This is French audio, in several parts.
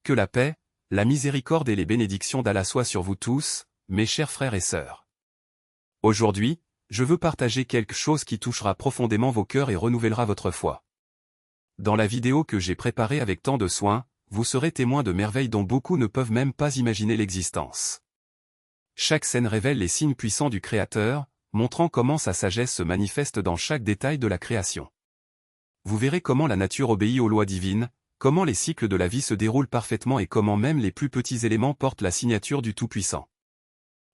Que la paix, la miséricorde et les bénédictions d'Allah soient sur vous tous, mes chers frères et sœurs. Aujourd'hui, je veux partager quelque chose qui touchera profondément vos cœurs et renouvellera votre foi. Dans la vidéo que j'ai préparée avec tant de soin, vous serez témoin de merveilles dont beaucoup ne peuvent même pas imaginer l'existence. Chaque scène révèle les signes puissants du Créateur, montrant comment sa sagesse se manifeste dans chaque détail de la création. Vous verrez comment la nature obéit aux lois divines, comment les cycles de la vie se déroulent parfaitement et comment même les plus petits éléments portent la signature du Tout-Puissant.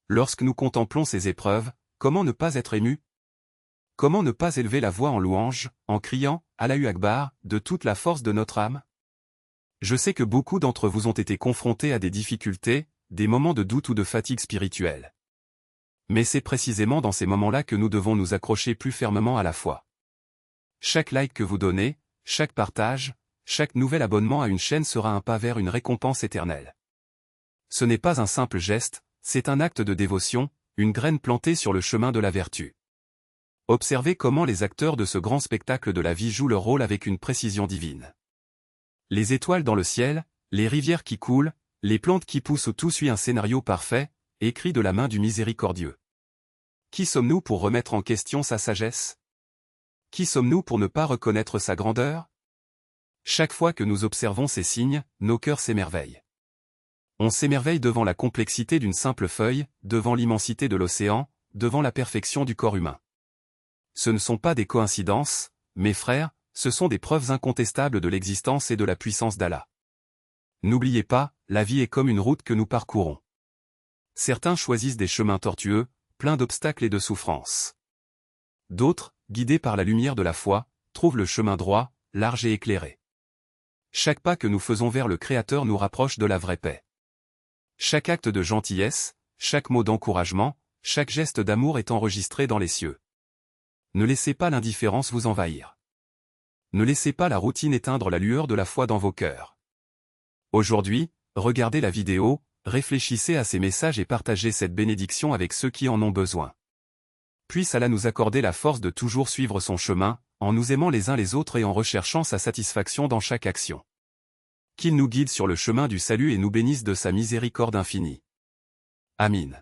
Lorsque nous contemplons ces épreuves, comment ne pas être ému? Comment ne pas élever la voix en louange, en criant « Allahu Akbar » de toute la force de notre âme? Je sais que beaucoup d'entre vous ont été confrontés à des difficultés, des moments de doute ou de fatigue spirituelle. Mais c'est précisément dans ces moments-là que nous devons nous accrocher plus fermement à la foi. Chaque like que vous donnez, chaque partage, chaque nouvel abonnement à une chaîne sera un pas vers une récompense éternelle. Ce n'est pas un simple geste, c'est un acte de dévotion, une graine plantée sur le chemin de la vertu. Observez comment les acteurs de ce grand spectacle de la vie jouent leur rôle avec une précision divine. Les étoiles dans le ciel, les rivières qui coulent, les plantes qui poussent, tout suit un scénario parfait, écrit de la main du miséricordieux. Qui sommes-nous pour remettre en question sa sagesse? Qui sommes-nous pour ne pas reconnaître sa grandeur? Chaque fois que nous observons ces signes, nos cœurs s'émerveillent. On s'émerveille devant la complexité d'une simple feuille, devant l'immensité de l'océan, devant la perfection du corps humain. Ce ne sont pas des coïncidences, mes frères, ce sont des preuves incontestables de l'existence et de la puissance d'Allah. N'oubliez pas, la vie est comme une route que nous parcourons. Certains choisissent des chemins tortueux, pleins d'obstacles et de souffrances. D'autres, guidés par la lumière de la foi, trouvent le chemin droit, large et éclairé. Chaque pas que nous faisons vers le Créateur nous rapproche de la vraie paix. Chaque acte de gentillesse, chaque mot d'encouragement, chaque geste d'amour est enregistré dans les cieux. Ne laissez pas l'indifférence vous envahir. Ne laissez pas la routine éteindre la lueur de la foi dans vos cœurs. Aujourd'hui, regardez la vidéo, réfléchissez à ces messages et partagez cette bénédiction avec ceux qui en ont besoin. Puisse Allah nous accorder la force de toujours suivre son chemin, en nous aimant les uns les autres et en recherchant sa satisfaction dans chaque action. Qu'il nous guide sur le chemin du salut et nous bénisse de sa miséricorde infinie. Amin.